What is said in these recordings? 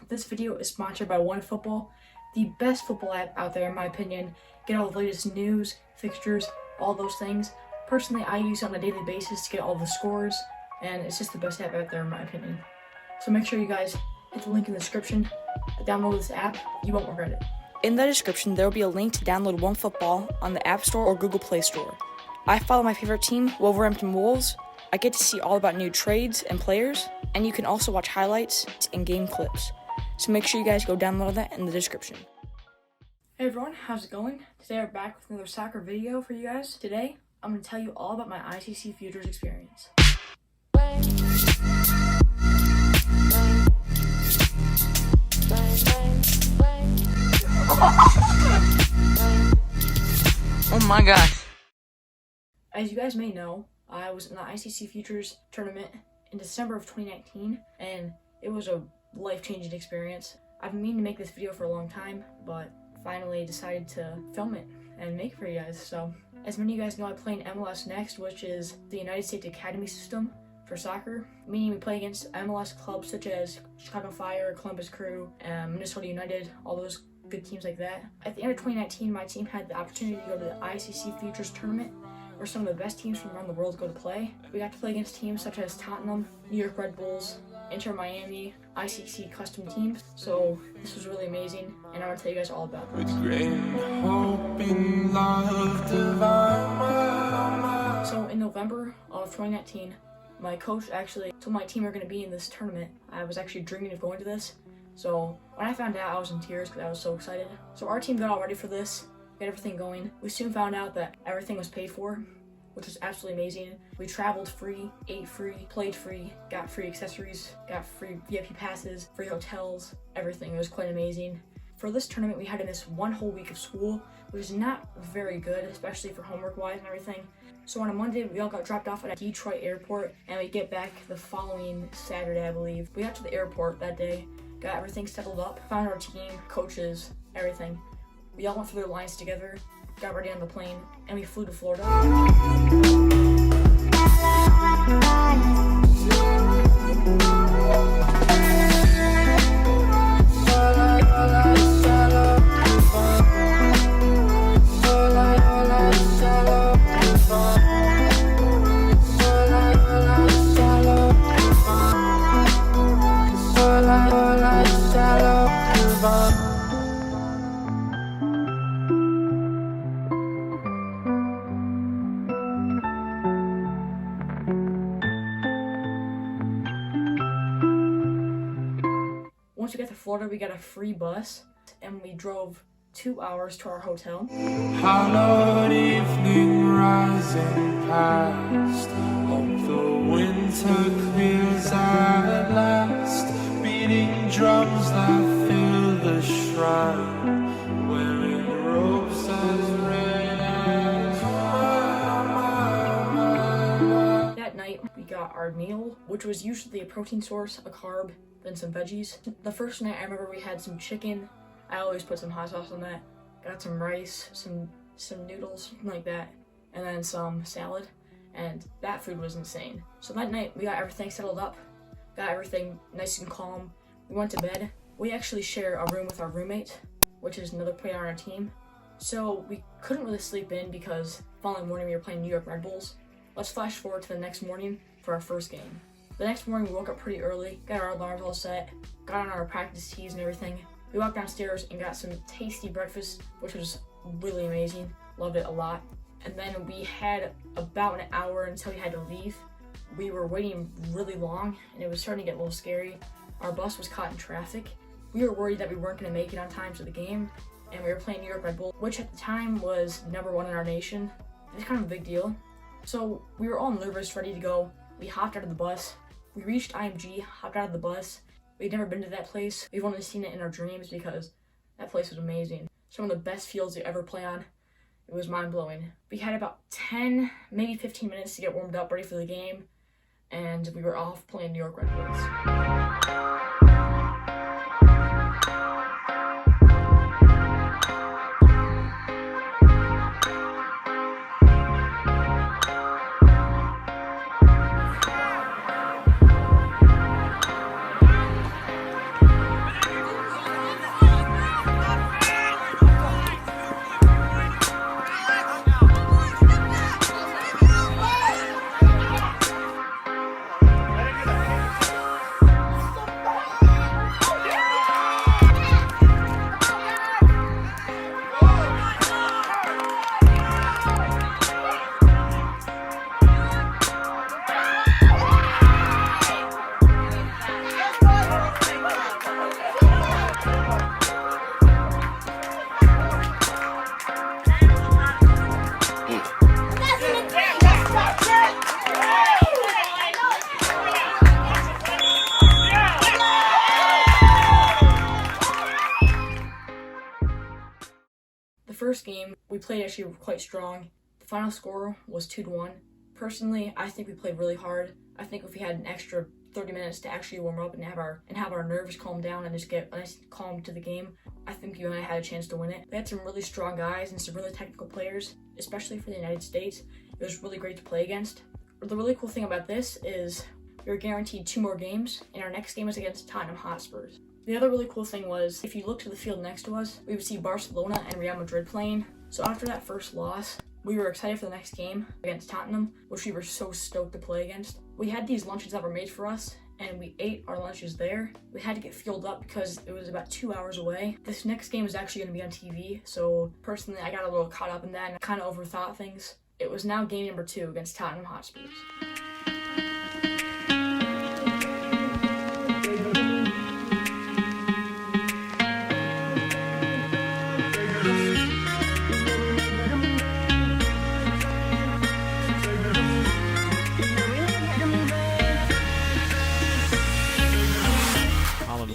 This video is sponsored by OneFootball, the best football app out there in my opinion. Get all the latest news, fixtures, all those things. Personally, I use it on a daily basis to get all the scores, and it's just the best app out there in my opinion. So make sure you guys hit the link in the description, download this app, you won't regret it. In the description, there will be a link to download OneFootball on the App Store or Google Play Store. I follow my favorite team, Wolverhampton Wolves. I get to see all about new trades and players, and you can also watch highlights and game clips. So make sure you guys go download that in the description. Hey everyone, how's it going? Today we're back with another soccer video for you guys. Today, I'm going to tell you all about my ICC Futures Experience. Oh my gosh. As you guys may know, I was in the ICC Futures tournament in December of 2019, and it was a life-changing experience. I've been meaning to make this video for a long time, but finally decided to film it and make it for you guys. So, as many of you guys know, I play in MLS Next, which is the United States Academy system for soccer, meaning we play against MLS clubs such as Chicago Fire, Columbus Crew, Minnesota United, all those good teams like that. At the end of 2019, my team had the opportunity to go to the ICC Futures tournament, where some of the best teams from around the world go to play. We got to play against teams such as Tottenham, New York Red Bulls, Inter Miami, ICC custom teams. So this was really amazing, and I want to tell you guys all about this. So in November of 2019, my coach actually told my team we were going to be in this tournament. I was actually dreaming of going to this. So when I found out, I was in tears because I was so excited. So our team got all ready for this, got everything going. We soon found out that everything was paid for, which was absolutely amazing. We traveled free, ate free, played free, got free accessories, got free VIP passes, free hotels, everything. It was quite amazing. For this tournament, we had to miss one whole week of school, which is not very good, especially for homework-wise and everything. So on a Monday, we all got dropped off at a Detroit airport, and we get back the following Saturday, I believe. We got to the airport that day, got everything settled up, found our team, coaches, everything. We all went through their lines together, got ready on the plane, and we flew to Florida. Once we got to Florida, we got a free bus, and we drove 2 hours to our hotel. Hallowed evening rising past, hope the winter clears at last, beating drums that fill the shrine, wearing robes as red as mine. That night, we got our meal, which was usually a protein source, a carb, then some veggies. The first night, I remember we had some chicken. I always put some hot sauce on that. Got some rice, some noodles, something like that, and then some salad, and that food was insane. So that night, we got everything settled up, got everything nice and calm. We went to bed. We actually share a room with our roommate, which is another player on our team. So we couldn't really sleep in because the following morning we were playing New York Red Bulls. Let's flash forward to the next morning for our first game. The next morning, we woke up pretty early, got our alarms all set, got on our practice tees and everything. We walked downstairs and got some tasty breakfast, which was really amazing. Loved it a lot. And then we had about an hour until we had to leave. We were waiting really long, and it was starting to get a little scary. Our bus was caught in traffic. We were worried that we weren't going to make it on time to the game, and we were playing New York Red Bull, which at the time was #1 in our nation. It was kind of a big deal. So we were all nervous, ready to go. We hopped out of the bus. We reached IMG, hopped out of the bus. We'd never been to that place. We've only seen it in our dreams because that place was amazing. Some of the best fields you ever play on. It was mind-blowing. We had about 10, maybe 15 minutes to get warmed up, ready for the game, and we were off playing New York Red Bulls. first game, we played actually quite strong. The final score was 2-1. Personally, I think we played really hard. I think if we had an extra 30 minutes to actually warm up and have our nerves calm down and just get nice calm to the game, I think you and I had a chance to win it. We had some really strong guys and some really technical players, especially for the United States. It was really great to play against. The really cool thing about this is we were guaranteed 2 more games, and our next game is against Tottenham Hotspurs. The other really cool thing was, if you look to the field next to us, we would see Barcelona and Real Madrid playing. So after that first loss, we were excited for the next game against Tottenham, which we were so stoked to play against. We had these lunches that were made for us, and we ate our lunches there. We had to get fueled up because it was about 2 hours away. This next game was actually going to be on TV, so personally I got a little caught up in that and kind of overthought things. It was now game number 2 against Tottenham Hotspurs.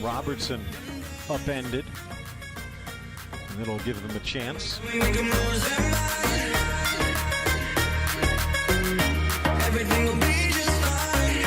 Robertson upended, and it'll give them a chance. Everything will be just fine.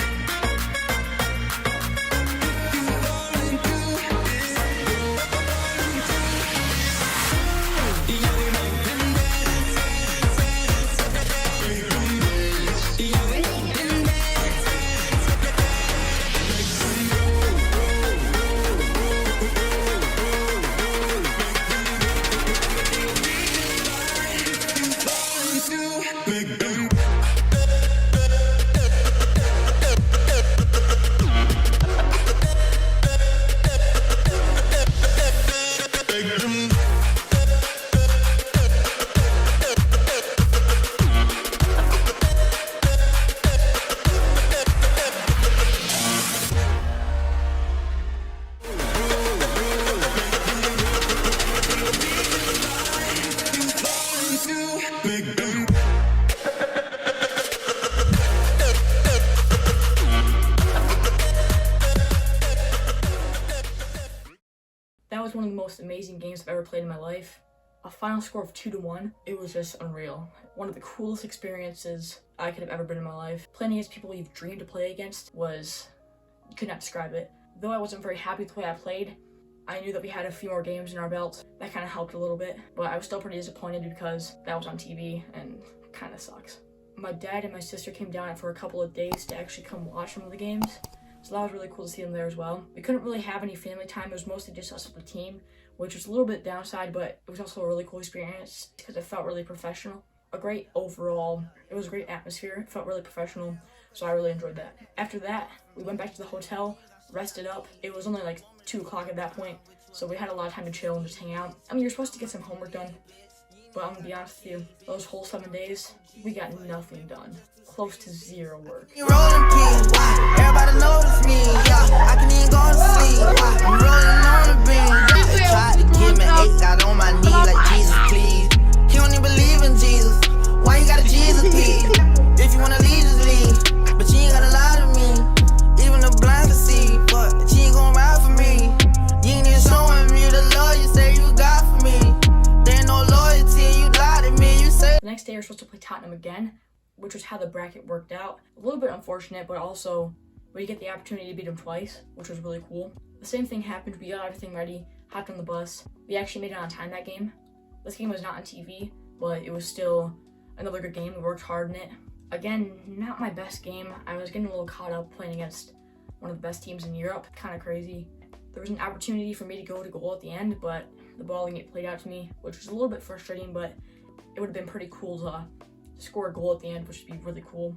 That was one of the most amazing games I've ever played in my life. A final score of 2-1, it was just unreal. One of the coolest experiences I could have ever been in my life. Playing against people you've dreamed to play against was, you could not describe it. Though I wasn't very happy with the way I played, I knew that we had a few more games in our belt. That kind of helped a little bit, but I was still pretty disappointed because that was on TV and kind of sucks. My dad and my sister came down for a couple of days to actually come watch some of the games. So that was really cool to see them there as well. We couldn't really have any family time. It was mostly just us with the team, which was a little bit downside, but it was also a really cool experience because it felt really professional. It was a great atmosphere. It felt really professional, so I really enjoyed that. After that, we went back to the hotel, rested up. It was only like 2 o'clock at that point, so we had a lot of time to chill and just hang out. I mean, you're supposed to get some homework done, but I'm gonna be honest with you, those whole 7 days, we got nothing done. Close to 0 work. Rolling pin, why? Everybody notice me, yeah. I can even go to sleep, why? I'm rolling on the beam, yeah. Tried to give me 8, got on my knee like Jesus, please. He don't even believe in Jesus. Why you got a Jesus, please? If you wanna leave, just leave. But you ain't gotta lie to me. Even the blind can see, but she ain't gon' ride for me. You ain't even showing me the love you say you got for me. There ain't no loyalty, you lied to me. You say. The next day, we were supposed to play Tottenham again, which was how the bracket worked out. A little bit unfortunate, but also we get the opportunity to beat them twice, which was really cool. The same thing happened. We got everything ready, hopped on the bus. We actually made it on time that game. This game was not on TV, but it was still another good game. We worked hard in it. Again, not my best game. I was getting a little caught up playing against one of the best teams in Europe. Kind of crazy. There was an opportunity for me to go to goal at the end, but the ball didn't get played out to me, which was a little bit frustrating, but it would have been pretty cool to score a goal at the end, which would be really cool.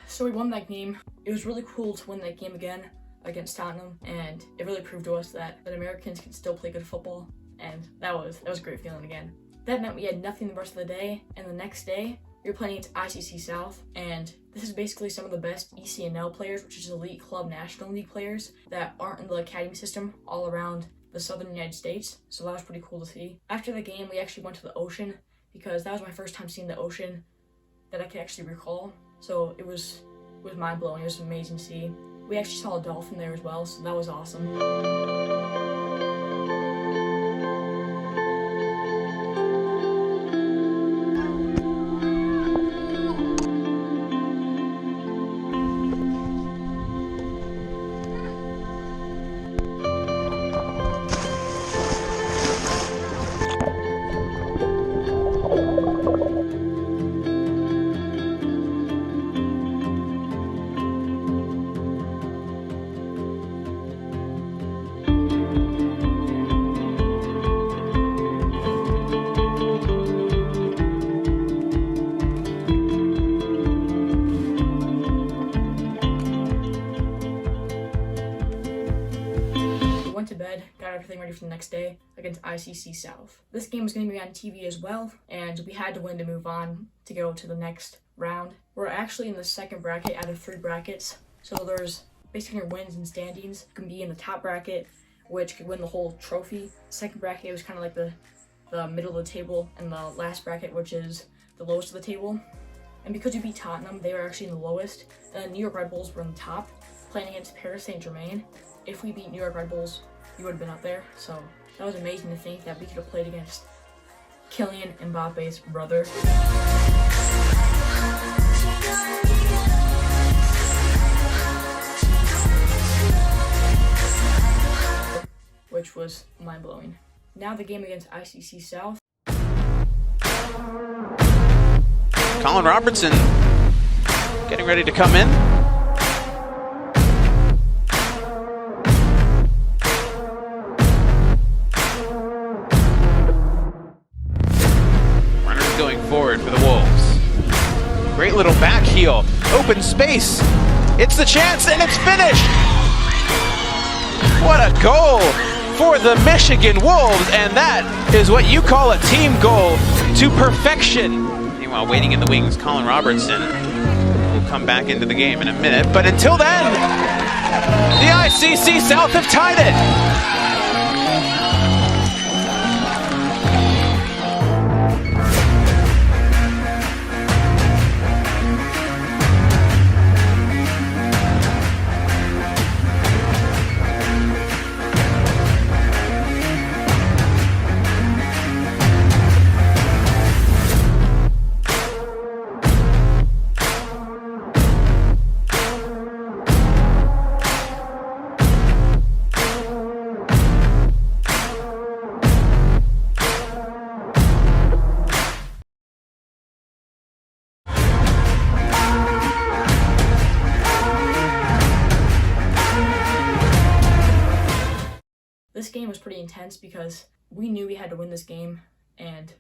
So we won that game. It was really cool to win that game again against Tottenham, and it really proved to us that Americans can still play good football, and that was a great feeling again. That meant we had nothing the rest of the day, and the next day we were playing against ICC South, and this is basically some of the best ECNL players, which is Elite Club National League players that aren't in the academy system all around the southern United States, so that was pretty cool to see. After the game, we actually went to the ocean because that was my first time seeing the ocean that I could actually recall, so it was mind-blowing. It was amazing to see. We actually saw a dolphin there as well, so that was awesome. got everything ready for the next day against ICC South. This game was going to be on TV as well, and we had to win to move on to go to the next round. We're actually in the second bracket out of 3 brackets, so there's basically your wins and standings. You can be in the top bracket, which could win the whole trophy. Second bracket was kind of like the middle of the table, and the last bracket, which is the lowest of the table. And because you beat Tottenham, they were actually in the lowest, and New York Red Bulls were in the top, playing against Paris Saint-Germain. If we beat New York Red Bulls, you would have been up there. So that was amazing to think that we could have played against Kylian Mbappe's brother. Which was mind-blowing. Now the game against ICC South. Colin Robertson getting ready to come in. Runners going forward for the Wolves. Great little back heel. Open space. It's the chance and it's finished. What a goal for the Michigan Wolves, and that is what you call a team goal to perfection. Meanwhile, waiting in the wings, Colin Robertson will come back into the game in a minute, but until then, the ICC South have tied it. This game was pretty intense because we knew we had to win this game, and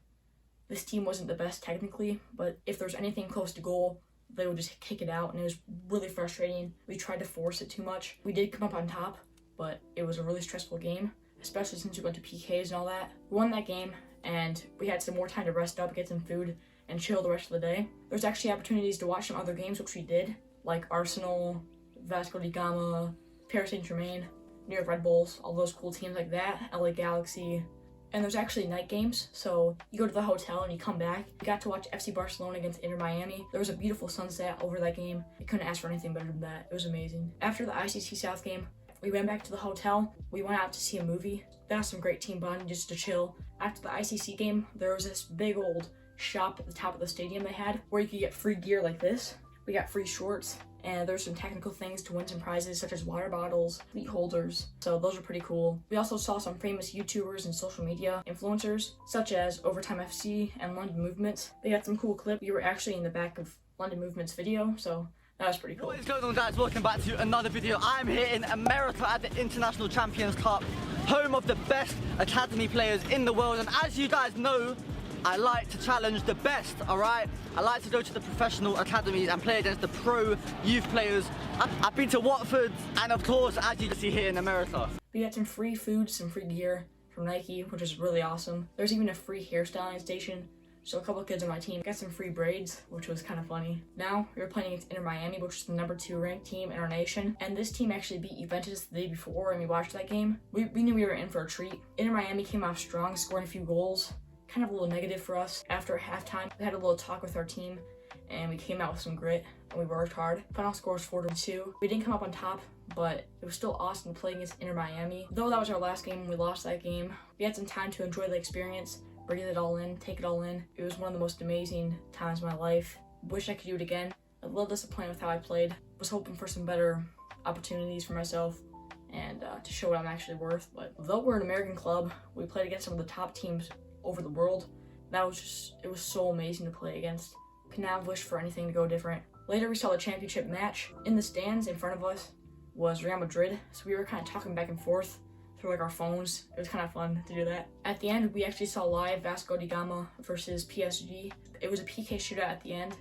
this team wasn't the best technically, but if there was anything close to goal, they would just kick it out, and it was really frustrating. We tried to force it too much. We did come up on top, but it was a really stressful game, especially since we went to PKs and all that. We won that game, and we had some more time to rest up, get some food, and chill the rest of the day. There's actually opportunities to watch some other games, which we did, like Arsenal, Vasco da Gama, Paris Saint-Germain, New York Red Bulls, all those cool teams like that, LA Galaxy. And there's actually night games, so you go to the hotel and you come back. We got to watch FC Barcelona against Inter Miami. There was a beautiful sunset over that game. I couldn't ask for anything better than that. It was amazing. After the ICC South game, we went back to the hotel. We went out to see a movie. That was some great team bonding just to chill. After the ICC game, there was this big old shop at the top of the stadium they had where you could get free gear like this. We got free shorts, and there's some technical things to win some prizes such as water bottles, cleat holders, so those are pretty cool. We also saw some famous YouTubers and social media influencers such as Overtime FC and London Movements. They had some cool clips. We were actually in the back of London Movements video, so that was pretty cool. What is going on, guys? Welcome back to another video. I'm here in America at the International Champions Cup, home of the best academy players in the world, and as you guys know, I like to challenge the best, alright? I like to go to the professional academies and play against the pro youth players. I've been to Watford, and of course, as you can see here in America. We got some free food, some free gear from Nike, which is really awesome. There's even a free hairstyling station, so a couple of kids on my team got some free braids, which was kind of funny. Now, we were playing against Inter Miami, which is the #2 ranked team in our nation, and this team actually beat Juventus the day before, and we watched that game. We knew we were in for a treat. Inter Miami came off strong, scoring a few goals. Kind of a little negative for us. After halftime, we had a little talk with our team, and we came out with some grit, and we worked hard. Final score was 4-2. We didn't come up on top, but it was still awesome to play against Inter Miami. Though that was our last game and we lost that game, we had some time to enjoy the experience, breathe it all in, take it all in. It was one of the most amazing times of my life. Wish I could do it again. I'm a little disappointed with how I played. Was hoping for some better opportunities for myself and to show what I'm actually worth. But though we're an American club, we played against some of the top teams over the world. It was so amazing to play against. Could not have wished for anything to go different. Later we saw the championship match. In the stands in front of us was Real Madrid, so we were kind of talking back and forth through like our phones. It was kind of fun to do that. At the end, we actually saw live Vasco da Gama versus PSG. It was a PK shootout at the end,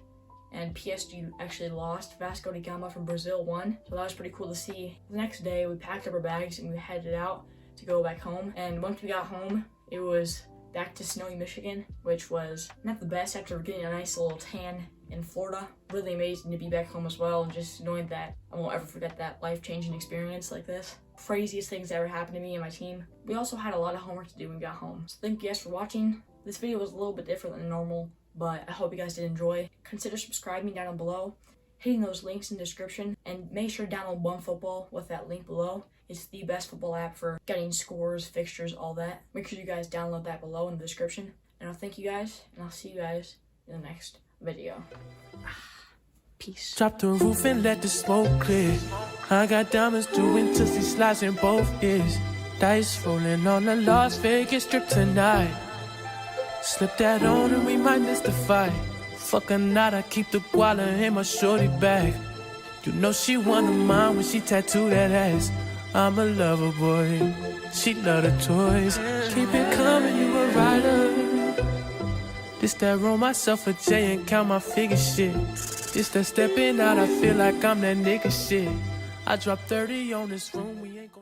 and PSG actually lost. Vasco da Gama from Brazil won, so that was pretty cool to see. The next day, we packed up our bags and we headed out to go back home. And once we got home, it was back to snowy Michigan, which was not the best after getting a nice little tan in Florida. Really amazing to be back home as well, and just knowing that I won't ever forget that life-changing experience like this. Craziest things that ever happened to me and my team. We also had a lot of homework to do when we got home. So thank you guys for watching. This video was a little bit different than normal, but I hope you guys did enjoy. Consider subscribing down below, hitting those links in the description, and make sure to download OneFootball with that link below. It's the best football app for getting scores, fixtures, all that. Make sure you guys download that below in the description. And I'll thank you guys, and I'll see you guys in the next video. Peace. Drop the roof and let the smoke clear. I got diamonds doing tootsie slides in both ears. Dice rolling on the Las Vegas Strip tonight. Slip that on and we might miss the fight. Fuck or not, I keep the guala in my shorty bag. You know she one of mine when she tattooed that ass. I'm a lover boy, she love the toys. Keep it coming, you a rider. This that roll myself a J and count my figure shit. This that stepping out, I feel like I'm that nigga shit. I dropped 30 on this room, we ain't gon'